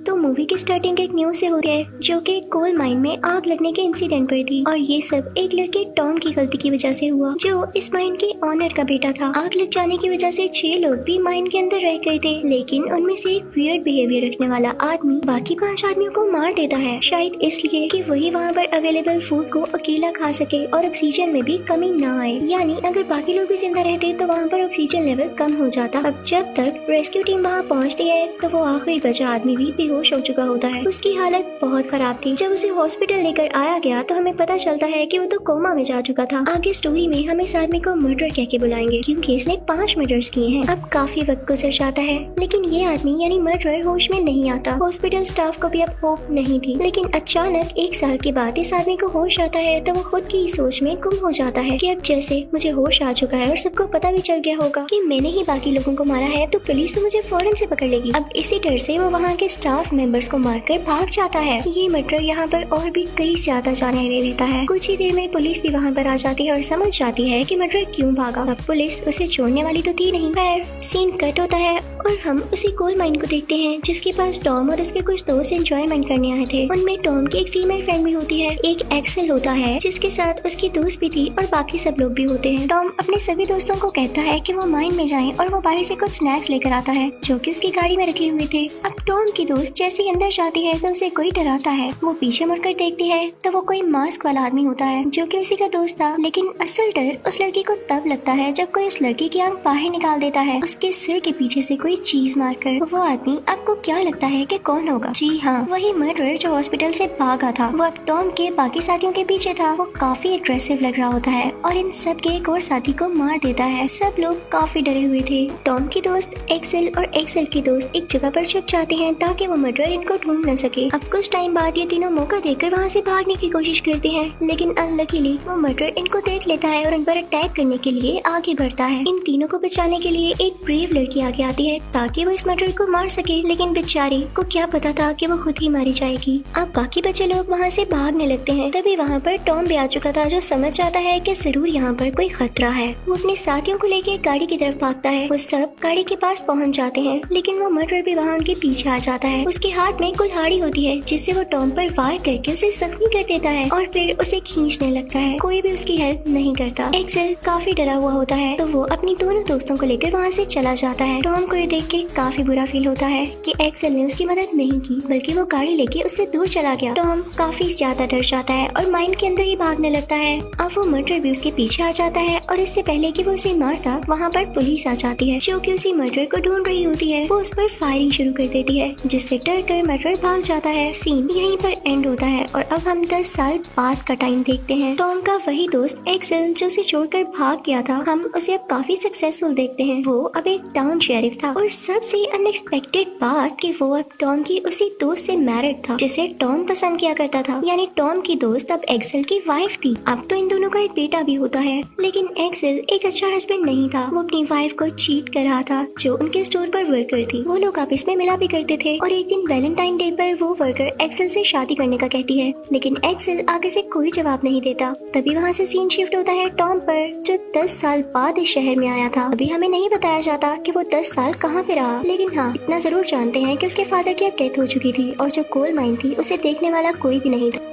तो मूवी की स्टार्टिंग एक न्यूज से होती है जो कि कोल माइन में आग लगने के इंसिडेंट पर थी और ये सब एक लड़के टॉम की गलती की वजह से हुआ जो इस माइन के ऑनर का बेटा था। आग लग जाने की वजह से 6 लोग भी माइन के अंदर रह गए थे, लेकिन उनमें से एक वियर्ड बिहेवियर रखने वाला आदमी बाकी 5 आदमियों को मार देता है, शायद इसलिए कि वही वहाँ पर अवेलेबल फूड को अकेला खा सके और ऑक्सीजन में भी कमी ना आए। यानी अगर बाकी लोग भी जिंदा रहते तो वहाँ पर ऑक्सीजन लेवल कम हो जाता। अब जब तक रेस्क्यू टीम वहाँ पहुँचती है तो वो आखिरी बचा आदमी भी बेहोश हो चुका होता है। उसकी हालत बहुत खराब थी। जब उसे हॉस्पिटल लेकर आया गया तो हमें पता चलता है कि वो तो कोमा में जा चुका था। आगे स्टोरी में हम इस आदमी को मर्डर कह के बुलाएंगे क्योंकि इसने 5 मर्डर्स किए हैं। अब काफी वक्त गुजर जाता है लेकिन ये आदमी यानी मर्डरर होश में नहीं आता। हॉस्पिटल स्टाफ को भी अब होप नहीं थी, लेकिन अचानक 1 साल के बाद इस आदमी को होश आता है तो वो खुद की सोच में गुम हो जाता है कि अब जैसे मुझे होश आ चुका है और सबको पता भी चल गया होगा कि मैंने ही बाकी लोगों को मारा है तो पुलिस तो मुझे फौरन से पकड़ लेगी। अब इसी डर से वो वहाँ के स्टाफ मेंबर्स को मारकर भाग जाता है। ये मर्डर यहाँ पर और भी कई ज्यादा जाने ले लेता है। कुछ ही देर में पुलिस भी वहाँ पर आ जाती है और समझ जाती है कि मर्डर क्यों भागा। अब पुलिस उसे छोड़ने वाली तो थी नहीं। खैर सीन कट होता है और हम उसी कोल माइन को देखते हैं जिसके पास टॉम और उसके कुछ दोस्त एंजॉयमेंट करने आए थे। उनमें टॉम की एक फीमेल फ्रेंड भी होती है, एक एक्सेल होता है जिसके साथ उसकी दोस्त भी थी और बाकी सब लोग भी होते हैं। टॉम अपने सभी दोस्तों को कहता है कि वो माइन में जाएं और वो बाहर से कुछ स्नैक्स लेकर आता है जो कि उसकी गाड़ी में रखे हुए थे। अब टॉम की दोस्त जैसे ही अंदर जाती है तो उसे कोई डराता है। वो पीछे मुड़कर देखती है तो वो कोई मास्क वाला आदमी होता है जो कि उसी का दोस्त था, लेकिन असल डर उस लड़की को तब लगता है जब कोई उस लड़की की आंख बाहर निकाल देता है उसके सिर के पीछे से कोई चीज मारकर। वो आदमी आपको क्या लगता है कि कौन होगा? जी हाँ, वही मर्डरर जो हॉस्पिटल से भागा था। वो अब टॉम के बाकी साथियों के पीछे था। वो काफी एग्रेसिव लग रहा होता है और इन सब के एक और साथी को मार देता है। सब लोग काफी डरे हुए थे। टॉम की दोस्त एक्सेल और एक्सेल की दोस्त एक जगह पर छुप जाते हैं ताकि वो मर्डरर इनको ढूंढ न सके। अब कुछ टाइम बाद ये तीनों मौका देकर वहाँ से भागने की कोशिश करते हैं, लेकिन अनलकीली वो मर्डरर इनको देख लेता है और उन पर अटैक करने के लिए आगे बढ़ता है। इन तीनों को बचाने के लिए एक ब्रेव लड़की आगे आती है ताकि वो इस मर्डरर को मार सके, लेकिन बेचारी को क्या पता था कि वो खुद ही मारी जाएगी। अब बाकी बच्चे लोग वहाँ से भागने लगते हैं। तभी वहाँ पर टॉम भी आ चुका था जो समझ जाता है कि जरूर यहाँ पर कोई खतरा है। वो अपने साथियों को लेके गाड़ी की तरफ भागता है। वो सब गाड़ी के पास पहुँच जाते हैं, लेकिन वो मर्डरर भी वहाँ उनके पीछे आ जाता है। उसके हाथ में कुल्हाड़ी होती है जिससे वो टॉम पर वार करके उसे जख्मी कर देता है और फिर उसे खींचने लगता है। कोई भी उसकी हेल्प नहीं करता। एक्सेल काफी डरा हुआ होता है तो वो अपनी दोनों दोस्तों को लेकर वहाँ से चला जाता है। टॉम को ये देख के काफी बुरा फील होता है कि एक्सेल ने उसकी मदद नहीं की बल्कि वो गाड़ी लेके उससे दूर चला गया। टॉम काफी ज्यादा डर जाता है और माइन के अंदर ही भागने लगता है। अब वो मर्डरर भी उसके पीछे आ जाता है और इससे पहले कि वो उसे मारता वहाँ पर पुलिस आ जाती है जो कि उसी मर्डरर को ढूंढ रही होती है। वो उस पर फायरिंग शुरू कर देती है जिससे डर कर मर्डरर भाग जाता है। सीन यहीं पर एंड होता है और अब हम 10 साल बाद का टाइम देखते हैं। टॉम का वही दोस्त एक्सेल जो उसे छोड़कर भाग गया था, हम उसे अब काफी सक्सेसफुल देखते हैं। वो अब एक टाउन शेरिफ था और सबसे अनएक्सपेक्टेड बात कि वो अब टॉम की उसी दोस्त से मैरिड था जिसे टॉम पसंद किया करता था। यानी टॉम की दोस्त अब एक्सेल की वाइफ थी। अब तो इन दोनों का एक बेटा भी होता है, लेकिन एक्सेल एक अच्छा हस्बैंड नहीं था। वो अपनी वाइफ को चीट कर रहा था जो उनके स्टोर पर वर्कर थी। वो लोग आपस में मिला भी करते थे और एक दिन वैलेंटाइन डे पर वो वर्कर एक्सेल से शादी करने का कहती है, लेकिन एक्सेल आगे से कोई जवाब नहीं देता। तभी वहाँ से सीन शिफ्ट होता है टॉम पर जो 10 साल बाद इस शहर में आया था। अभी हमें नहीं बताया जाता कि वो 10 साल कहाँ पे रहा, लेकिन हाँ इतना जरूर जानते हैं कि उसके फादर की अब डेथ हो चुकी थी और जो कोल माइन थी उसे देखने वाला कोई भी नहीं था।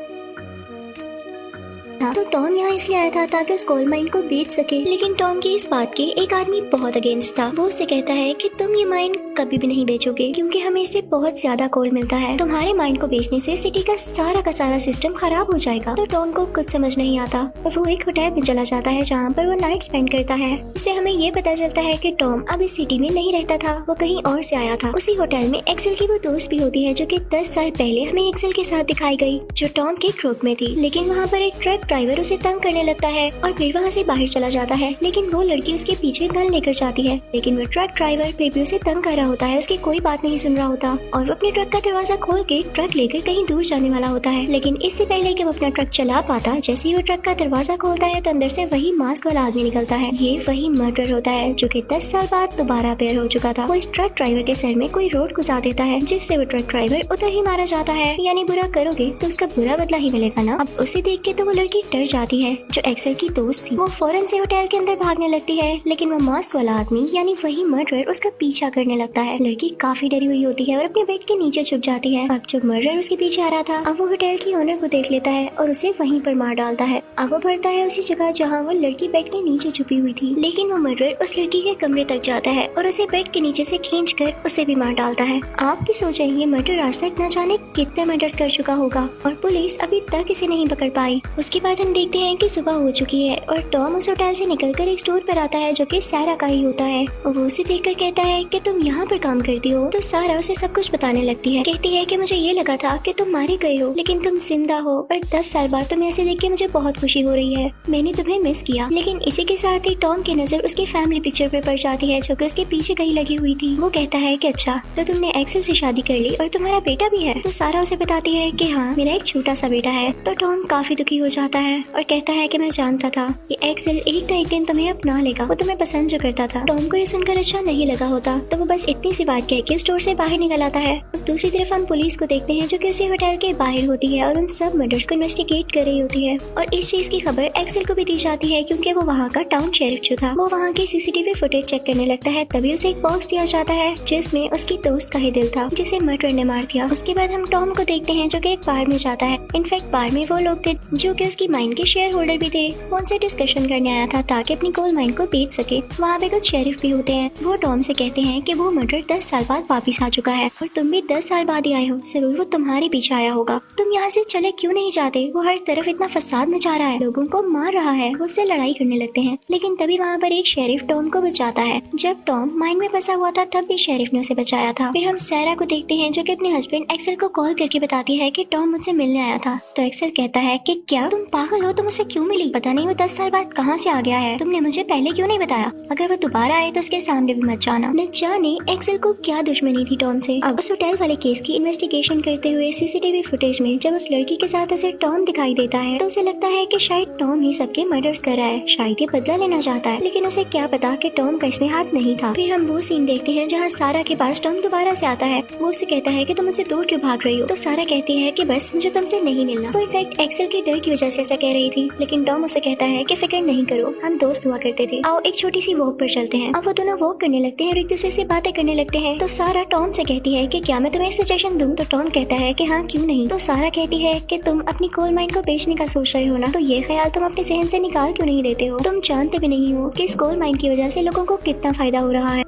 तो टॉम यहाँ इसलिए आया था ताकि उस कोल माइन को बेच सके, लेकिन टॉम की इस बात के एक आदमी बहुत अगेंस्ट था। वो उससे कहता है कि तुम ये माइन कभी भी नहीं बेचोगे क्योंकि हमें इससे बहुत ज्यादा कोल मिलता है। तुम्हारे माइन को बेचने से सिटी का सारा सिस्टम खराब हो जाएगा। तो टॉम को कुछ समझ नहीं आता और वो एक होटल में चला जाता है जहाँ पर वो नाइट स्पेंड करता है। इससे हमें ये पता चलता है कि टॉम अब इस सिटी में नहीं रहता था, वो कहीं और से आया था। उसी होटल में एक्सेल की वो दोस्त भी होती है जो कि 10 साल पहले हमें एक्सेल के साथ दिखाई गई जो टॉम के ग्रुप में थी। लेकिन वहाँ पर एक ट्रक ड्राइवर उसे तंग करने लगता है और फिर वहाँ से बाहर चला जाता है, लेकिन वो लड़की उसके पीछे गन लेकर जाती है। लेकिन वो ट्रक ड्राइवर फिर भी उसे तंग कर रहा होता है, उसकी कोई बात नहीं सुन रहा होता और वो अपने ट्रक का दरवाजा खोल के ट्रक लेकर कहीं दूर जाने वाला होता है। लेकिन इससे पहले कि वो अपना ट्रक चला पाता, जैसे ही वो ट्रक का दरवाजा खोलता है तो अंदर से वही मास्क वाला आदमी निकलता है। ये वही मर्डर होता है जो कि 10 साल बाद दोबारा अपेयर हो चुका था। वो इस ट्रक ड्राइवर के सर में कोई रोड घुसा देता है जिससे वो ट्रक ड्राइवर उधर ही मारा जाता है। यानी बुरा करोगे तो उसका बुरा बदला ही मिलेगा ना। अब उसे देख के तो वो लड़की डर जाती है जो एक्सेल की दोस्त थी। वो फौरन से होटल के अंदर भागने लगती है, लेकिन वो मास्क वाला आदमी यानी वही मर्डरर उसका पीछा करने लगता है। लड़की काफी डरी हुई होती है और अपने बेड के नीचे छुप जाती है। अब जो मर्डरर उसके पीछे आ रहा था, अब वो होटल की ओनर को देख लेता है और उसे वहीं पर मार डालता है। अब वो बढ़ता है उसी जगह जहाँ वो लड़की बेड के नीचे छुपी हुई थी, लेकिन वो मर्डरर उस लड़की के कमरे तक जाता है और उसे बेड के नीचे से खींचकर उसे भी मार डालता है। आप भी सोचेंगे मर्डर आज तक न जाने कितने मर्डर्स कर चुका होगा और पुलिस अभी तक इसे नहीं पकड़ पाई। उसके बाद हम देखते हैं कि सुबह हो चुकी है और टॉम उस होटल से निकलकर एक स्टोर पर आता है जो कि सारा का ही होता है। वो उसे देखकर कहता है कि तुम यहाँ पर काम करती हो। तो सारा उसे सब कुछ बताने लगती है। कहती है कि मुझे ये लगा था कि तुम मारे गए हो, लेकिन तुम जिंदा हो और 10 साल बाद तुम्हें ऐसे देख के मुझे बहुत खुशी हो रही है। मैंने तुम्हें मिस किया। लेकिन इसी के साथ ही टॉम की नजर उसकी फैमिली पिक्चर पर पड़ जाती है जो कि उसके पीछे कहीं लगी हुई थी। वो कहता है कि अच्छा, तो तुमने एक्सेल से शादी कर ली और तुम्हारा बेटा भी है। तो सारा उसे बताती है कि हाँ, मेरा एक छोटा सा बेटा है। तो टॉम काफी दुखी हो जाता है और कहता है कि मैं जानता था कि एक्सेल एक ना एक दिन तुम्हें अपना लेगा, वो तुम्हें पसंद जो करता था। टॉम को ये सुनकर अच्छा नहीं लगा होता, तो वो बस इतनी सी बात कह के स्टोर से बाहर निकल आता है। दूसरी तरफ हम पुलिस को देखते हैं जो कि उसी होटल के बाहर होती है और उन सब मर्डर्स को इन्वेस्टिगेट कर रही होती है। और इस चीज की खबर एक्सेल को भी दी जाती है क्योंकि वो वहाँ का टाउन शेरिफ जो था, वो वहाँ की सीसीटीवी फुटेज चेक करने लगता है। तभी उसे एक बॉक्स दिया जाता है जिसमें उसकी दोस्त का ही दिल था जिसे मर्डर ने मार दिया। उसके बाद हम टॉम को देखते हैं जो कि एक बार में जाता है। इनफैक्ट बार में वो लोग थे जो कि उसकी माइन के शेयर होल्डर भी थे। वो उनसे डिस्कशन करने आया था ताकि अपनी कोल माइन को बेच सके। वहाँ पे कुछ शेरिफ भी होते हैं। वो टॉम से कहते हैं कि वो मर्डर 10 साल बाद वापिस आ चुका है और तुम भी 10 साल बाद ही आए हो, जरूर वो तुम्हारे पीछे आया होगा। तुम यहाँ से चले क्यों नहीं जाते? वो हर तरफ इतना फसाद मचा रहा है, लोगों को मार रहा है। वो उससे लड़ाई करने लगते हैं, लेकिन तभी वहाँ पर एक शेरिफ टॉम को बचाता है। जब टॉम माइन में फंसा हुआ था तब भी शेरिफ ने उसे बचाया था। फिर हम सारा को देखते हैं जो कि अपने हस्बैंड एक्सेल को कॉल करके बताती है कि टॉम मुझसे मिलने आया था। तो एक्सेल कहता है कि क्या तुम पागल हो? तुम उसे क्यों मिली? पता नहीं वो 10 साल बाद कहाँ से आ गया है। तुमने मुझे पहले क्यों नहीं बताया? अगर वो दोबारा आए तो उसके सामने भी मत जाना। न जाने एक्सेल को क्या दुश्मनी थी टॉम से। अब उस होटल वाले केस की इन्वेस्टिगेशन करते हुए सीसीटीवी फुटेज में जब उस लड़की के साथ उसे टॉम दिखाई देता है तो उसे लगता है कि शायद टॉम ही सबके मर्डर्स कर रहा है, शायद ये बदला लेना चाहता है। लेकिन उसे क्या पता कि टॉम का इसमें हाथ नहीं था। फिर हम वो सीन देखते हैं जहाँ सारा के पास टॉम दोबारा से आता है। वो उससे कहता है कि तुम मुझसे दूर क्यों भाग रही हो? तो सारा कहती है कि बस मुझे तुमसे नहीं मिलना। वो इनफैक्ट एक्सेल के डर की वजह से ऐसा कह रही थी, लेकिन टॉम उसे कहता है कि फिक्र नहीं करो, हम दोस्त हुआ करते थे, आओ एक छोटी सी वॉक पर चलते हैं। अब वो दोनों वॉक करने लगते हैं और एक दूसरे से बातें करने लगते हैं। तो सारा टॉम से कहती है कि क्या मैं तुम्हें सजेशन दूं? तो टॉम कहता है कि हाँ, क्यों नहीं। तो सारा कहती है कि तुम अपनी कोल माइन को बेचने का सोच रहे हो ना, तो ये ख्याल तुम अपने जहन से निकाल क्यों नहीं देते हो? तुम जानते भी नहीं हो कि इस कोल माइन की वजह से लोगों को कितना फायदा हो रहा है।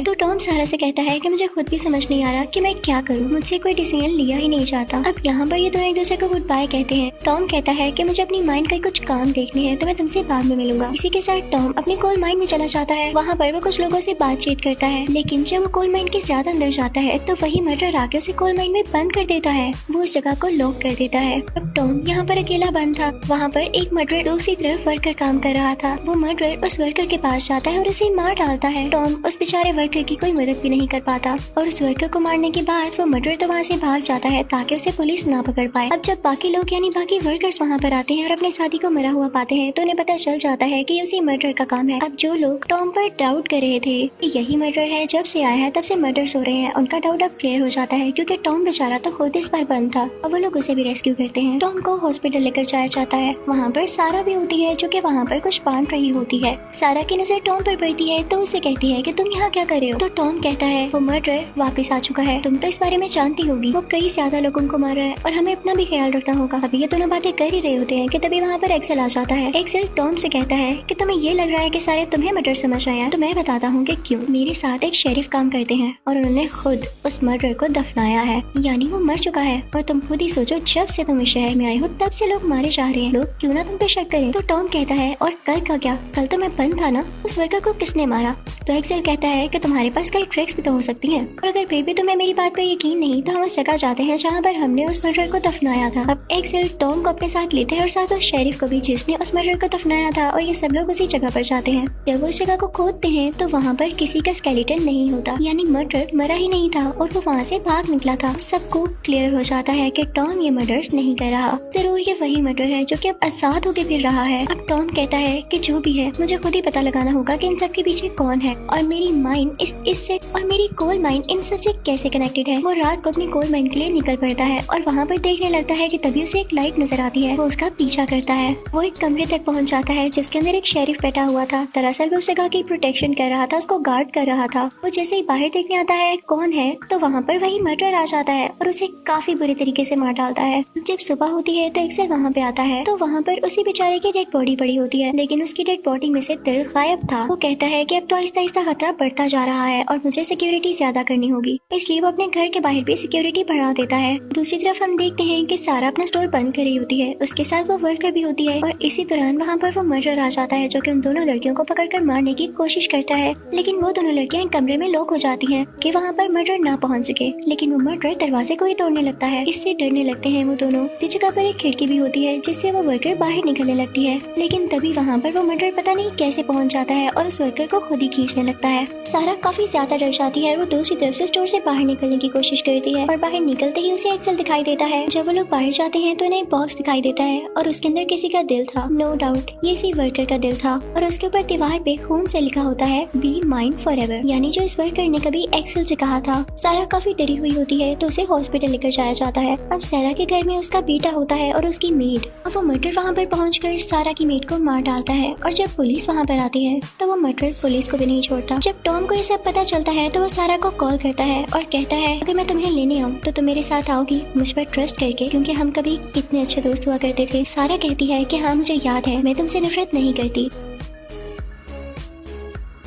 तो टॉम सारा से कहता है कि मुझे खुद भी समझ नहीं आ रहा कि मैं क्या करूं, मुझसे कोई डिसीजन लिया ही नहीं जाता। अब यहाँ पर ये दोनों एक दूसरे को गुड बाय कहते हैं। टॉम कहता है कि मुझे अपनी माइंड का कुछ काम देखने हैं, तो मैं तुमसे बाद में मिलूंगा। इसी के साथ टॉम अपनी कोल माइन में चला जाता है। वहाँ पर वो कुछ लोगों से बातचीत करता है, लेकिन जब वो कोल माइन के ज्यादा अंदर जाता है तो वही मर्डर आके उसे कोल माइन में बंद कर देता है। वो उस जगह को लॉक कर देता है। अब टॉम यहाँ पर अकेला बंद था। वहाँ पर एक मर्डर दूसरी तरफ वर्कर काम कर रहा था। वो मर्डर उस वर्कर के पास जाता है और उसे मार डालता है। टॉम उस बेचारे वर्कर की कोई मदद भी नहीं कर पाता और उस वर्कर को मारने के बाद वो मर्डर तो वहाँ से भाग जाता है ताकि उसे पुलिस ना पकड़ पाए। अब जब बाकी लोग यानी बाकी वर्कर्स वहाँ पर आते हैं और अपने साथी को मरा हुआ पाते हैं तो उन्हें पता चल जाता है कि उसी मर्डर का काम है। अब जो लोग टॉम पर डाउट कर रहे थे कि यही मर्डर है, जब से आया है तब से मर्डर्स हो रहे हैं, उनका डाउट अब क्लियर हो जाता है क्योंकि टॉम बेचारा तो खुद इस पर बंद था और वो लोग उसे भी रेस्क्यू करते हैं। टॉम को हॉस्पिटल लेकर जाया जाता है। वहाँ पर सारा भी होती है जो कि वहाँ पर कुछ बांट रही होती है। सारा की नजर टॉम पर पड़ती है तो उसे कहती है कि तुम यहाँ क्या कर रहे हो? तो टॉम कहता है वो मर्डर वापस आ चुका है, तुम तो इस बारे में जानती होगी, वो कई ज्यादा लोगों को मार रहा है और हमें अपना भी ख्याल रखना होगा। अभी ये दोनों बातें कर ही रहे होते हैं कि तभी वहाँ पर एक्सेल आ जाता है। एक्सेल टॉम से कहता है कि तुम्हें ये लग रहा है कि सारे तुम्हें मर्डर समझ रहे हैं, तो मैं बताता हूँ कि क्यों। मेरे साथ एक शेरिफ काम करते हैं और उन्होंने खुद उस मर्डर को दफनाया है, यानी वो मर चुका है। और तुम खुद ही सोचो, जब से तुम इस शहर में आए हो तब से लोग मारे जा रहे हैं, लोग क्यों ना तुम पे शक करें। तो टॉम कहता है और कल का क्या, कल तो मैं बंद था ना, उस वर्कर को किसने मारा? तो एक्सेल कहता है कि तुम्हारे पास कई ट्रिक्स भी तो हो सकती हैं, और अगर फिर भी तुम्हें मेरी बात पर यकीन नहीं तो हम उस जगह जाते हैं जहाँ पर हमने उस मर्डर को दफनाया था। अब एक्सेल टॉम को अपने साथ लेते हैं और साथ उस शेरिफ को भी जिसने उस मर्डर को दफनाया था, और ये सब लोग उसी जगह पर जाते हैं। जब वो उस जगह को खोदते हैं तो वहाँ पर किसी का स्केलेटन नहीं होता, यानी मर्डर मरा ही नहीं था और वो वहाँ से भाग निकला था। सबको क्लियर हो जाता है कि टॉम ये मर्डर्स नहीं कर रहा, जरूर ये वही मर्डर है जो कि अब आजाद होके फिर रहा है। अब टॉम कहता है कि जो भी है मुझे खुद ही पता लगाना होगा कि इन सब के पीछे कौन है, और मेरी माइंड माइन, इस सेट और मेरी कोल माइन इन सब से कैसे कनेक्टेड है। वो रात को अपनी कोल माइन के लिए निकल पड़ता है और वहाँ पर देखने लगता है कि तभी उसे एक लाइट नजर आती है। वो उसका पीछा करता है। वो एक कमरे तक पहुँच जाता है जिसके अंदर एक शेरिफ बैठा हुआ था। दरअसल वो उस जगह की प्रोटेक्शन कर रहा था, उसको गार्ड कर रहा था। वो जैसे ही बाहर देखने आता है कौन है, तो वहाँ पर वही मर्डर आ जाता है और उसे काफी बुरे तरीके से मार डालता है। जब सुबह होती है तो एक्सेल वहाँ पे आता है, तो वहाँ पर उसी बेचारे की डेड बॉडी पड़ी होती है, लेकिन उसकी डेड बॉडी में से दिल गायब था। वो कहता है कि अब तो आहिस्ता आहिस्ता खतरा बढ़ता जा रहा है और मुझे सिक्योरिटी ज्यादा करनी होगी, इसलिए वो अपने घर के बाहर भी सिक्योरिटी बढ़ा देता है। दूसरी तरफ हम देखते हैं कि सारा अपना स्टोर बंद कर रही होती है, उसके साथ वो वर्कर भी होती है और इसी दौरान वहाँ पर वो मर्डर आ जाता है जो कि उन दोनों लड़कियों को पकड़कर मारने की कोशिश करता है। लेकिन वो दोनों लड़कियां एक कमरे में लॉक हो जाती हैं कि वहाँ पर मर्डर ना पहुँच सके। लेकिन वो मर्डर दरवाजे को ही तोड़ने लगता है। इससे डरने लगते हैं वो दोनों। इस जगह पर एक खिड़की भी होती है जिससे वो वर्कर बाहर निकलने लगती है, लेकिन तभी वहाँ पर वो मर्डर पता नहीं कैसे पहुँच जाता है और उस वर्कर को खुद ही खींचने लगता है। सारा काफी ज्यादा डर जाती है और वो दूसरी तरफ से स्टोर से बाहर निकलने की कोशिश करती है और बाहर निकलते ही उसे एक्सेल दिखाई देता है। जब वो लोग बाहर जाते हैं तो उन्हें एक बॉक्स दिखाई देता है और उसके अंदर किसी का दिल था। नो डाउट ये इसी वर्कर का दिल था और उसके ऊपर दीवार पे खून से लिखा होता है बी माइन फॉरएवर, यानी जो इस वर्कर ने कभी एक्सेल से कहा था। सारा काफी डरी हुई होती है तो उसे हॉस्पिटल लेकर जाया जाता है। अब सारा के घर में उसका बेटा होता है और उसकी मेड, और वो मर्डर वहाँ पर पहुंचकर सारा की मेड को मार डालता है। और जब पुलिस वहाँ पर आती है तो वो मर्डर पुलिस को भी नहीं छोड़ता। जब टॉम को ये सब पता चलता है तो वो सारा को कॉल करता है और कहता है अगर मैं तुम्हें लेने आऊँ तो तुम मेरे साथ आओगी मुझ पर ट्रस्ट करके, क्योंकि हम कभी कितने अच्छे दोस्त हुआ करते थे। सारा कहती है कि हाँ मुझे याद है, मैं तुमसे नफरत नहीं करती,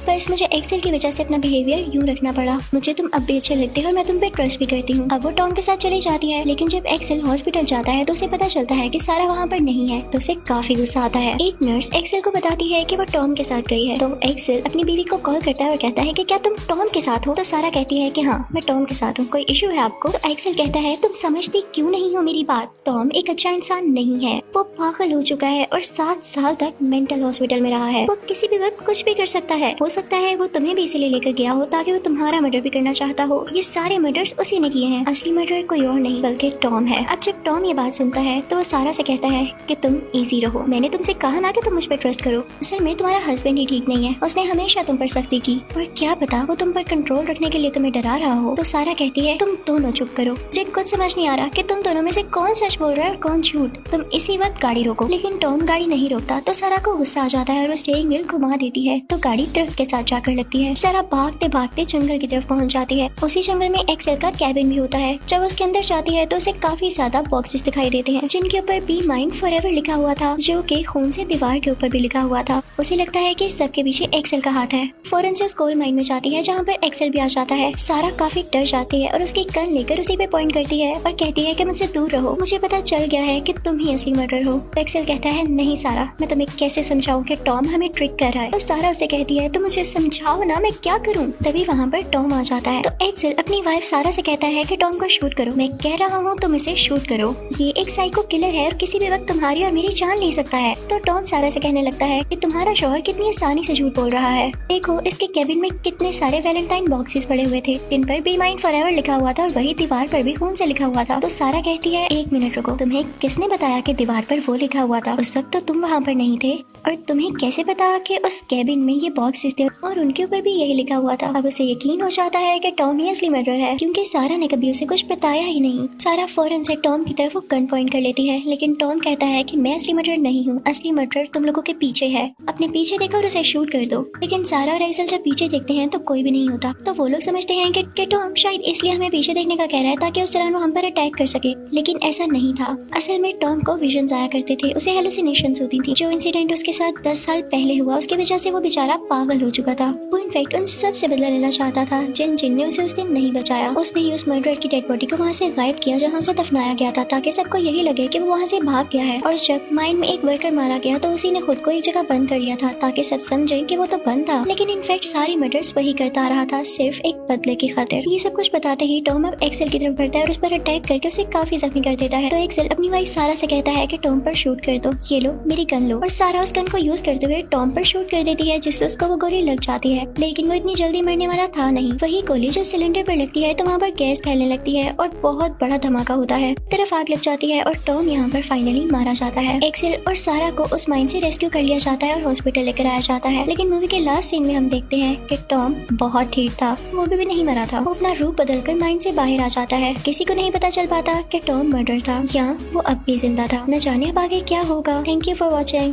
बस मुझे एक्सेल की वजह से अपना बिहेवियर यूं रखना पड़ा। मुझे तुम अब भी अच्छे लगते हो और मैं तुम पे ट्रस्ट भी करती हूँ। अब वो टॉम के साथ चली जाती है, लेकिन जब एक्सेल हॉस्पिटल जाता है तो उसे पता चलता है कि सारा वहाँ पर नहीं है, तो उसे काफी गुस्सा आता है। एक नर्स एक्सेल को बताती है कि वो टॉम के साथ गई है, तो एक्सेल अपनी बीवी को कॉल करता है और कहता है कि क्या तुम टॉम के साथ हो। तो सारा कहती है कि हाँ मैं टॉम के साथ हूँ, कोई इशू है आपको। तो एक्सेल कहता है तुम समझती क्यों नहीं हो मेरी बात, टॉम एक अच्छा इंसान नहीं है, वो पागल हो चुका है और 7 साल तक मेंटल हॉस्पिटल में रहा है। वो किसी भी वक्त कुछ भी कर सकता है, हो सकता है वो तुम्हें भी इसीलिए लेकर गया हो ताकि वो तुम्हारा मर्डर भी करना चाहता हो। ये सारे मर्डर्स उसी ने किए हैं, असली मर्डर कोई और नहीं बल्कि टॉम है। अब जब टॉम ये बात सुनता है तो वो सारा से कहता है कि तुम इजी रहो, मैंने तुमसे कहा ना कि तुम मुझ पर ट्रस्ट करो। असल में तुम्हारा हस्बैंड ही ठीक नहीं है, उसने हमेशा तुम पर सख्ती की और क्या पता वो तुम पर कंट्रोल रखने के लिए तुम्हें डरा रहा हो। तो सारा कहती है तुम दोनों चुप करो, मुझे कुछ समझ नहीं आ रहा कि तुम दोनों में से कौन सच बोल रहा है और कौन झूठ। तुम इसी वक्त गाड़ी रोको। लेकिन टॉम गाड़ी नहीं रोकता तो सारा को गुस्सा आ जाता है और वो स्टीयरिंग व्हील घुमा देती है, तो गाड़ी ट्रक के साथ जाकर लगती है। सारा भागते भागते जंगल की तरफ पहुंच जाती है। उसी जंगल में एक्सेल का कैबिन भी होता है। जब उसके अंदर जाती है तो उसे काफी ज्यादा बॉक्सेस दिखाई देते हैं जिनके ऊपर बी माइन फॉरएवर लिखा हुआ था, जो कि खून से दीवार के ऊपर भी लिखा हुआ था। उसे लगता है कि सबके पीछे एक्सेल का हाथ है। फौरन से उस कोल माइन में जाती है जहाँ पर एक्सेल भी आ जाता है। सारा काफी डर जाती है और उसकी गन लेकर उसी पे पॉइंट करती है और कहती है कि मुझसे दूर रहो, मुझे पता चल गया है कि तुम ही असली मर्डर हो। एक्सेल कहता है नहीं सारा, मैं तुम्हें कैसे समझाऊं कि टॉम हमें ट्रिक कर रहा है। तो सारा उसे कहती है तो मुझे समझाओ ना, मैं क्या करूं। तभी वहाँ पर टॉम आ जाता है। तो एक्सेल अपनी वाइफ सारा से कहता है कि टॉम को शूट करो, मैं कह रहा हूँ तुम इसे शूट करो, ये एक साइको किलर है और किसी भी वक्त तुम्हारी और मेरी जान ले सकता है। तो टॉम सारा से कहने लगता है कि तुम्हारा शौहर कितनी आसानी से झूठ बोल रहा है, देखो इसके केबिन में कितने सारे वैलेंटाइन बॉक्सेस पड़े हुए थे जिन पर बी माइन फॉरएवर लिखा हुआ था और वही दीवार पर भी खून से लिखा हुआ था। तो सारा कहती है एक मिनट रुको, तुम्हें किसने बताया कि दीवार पर वो लिखा हुआ था, उस वक्त तो तुम वहाँ पर नहीं थे, और तुम्हें कैसे पता कि उस केबिन में ये बॉक्सेस थे और उनके ऊपर भी यही लिखा हुआ था। अब उसे यकीन हो जाता है कि टॉम ही असली मर्डर है, क्योंकि सारा ने कभी उसे कुछ बताया ही नहीं। सारा फौरन से टॉम की तरफ वो गन पॉइंट कर लेती है, लेकिन टॉम कहता है कि मैं असली मर्डर नहीं हूँ, असली मर्डर तुम लोगों के पीछे है, अपने पीछे देखो और उसे शूट कर दो। लेकिन सारा और एक्सेल जब पीछे देखते हैं तो कोई भी नहीं होता, तो वो लोग समझते हैं कि टॉम शायद इसलिए हमें पीछे देखने का कह रहा है ताकि उस दौरान वो हम पर अटैक कर सके, लेकिन ऐसा नहीं था। असल में टॉम को विजन्स आया करते थे, उसे हेलुसिनेशंस होती थी। जो इंसिडेंट उसके साथ 10 साल पहले हुआ उसकी वजह से वो बेचारा पागल हो चुका था। वो इनफैक्ट उन सब से बदला लेना चाहता था जिनने उसे उस दिन नहीं बचाया। उसने ही उस मर्डर की डेड बॉडी को वहाँ से गायब किया जहाँ से दफनाया गया था, ताकि सबको यही लगे कि वो वहाँ से भाग गया है। और जब माइन में एक वर्कर मारा गया तो उसी ने खुद को एक जगह बंद कर लिया था ताकि सब समझे कि वो तो बंद था, लेकिन इनफैक्ट सारी मर्डर्स वही करता आ रहा था सिर्फ एक बदले की खातिर। ये सब कुछ बताते ही टॉम अब एक्सेल की तरफ बढ़ता है और उस पर अटैक करके उसे काफी जख्मी कर देता है। तो एक्सेल अपनी वाइफ सारा से कहता है कि टॉम पर शूट कर दो, ये लो मेरी गन लो, और सारा उस गन को यूज करते हुए टॉम पर शूट कर देती है, जिससे उसको वो गोली लग जाती है, लेकिन वो इतनी जल्दी मरने वाला था नहीं। वही गोली जब सिलेंडर पर लगती है तो वहाँ पर गैस फैलने लगती है और बहुत बड़ा धमाका होता है। तरफ आग लग जाती है और टॉम यहाँ पर फाइनली मारा जाता है। एक्सेल और सारा को उस माइन से रेस्क्यू कर लिया जाता है और हॉस्पिटल लेकर आया जाता है। लेकिन मूवी के लास्ट सीन में हम देखते हैं कि टॉम बहुत ठीक था, वो भी नहीं मरा था। वो अपना रूप बदलकर माइन से बाहर आ जाता है। किसी को नहीं पता चल पाता कि टॉम मर्डर था या वो अब भी जिंदा था। न जाने अब आगे क्या होगा। Thank you for watching.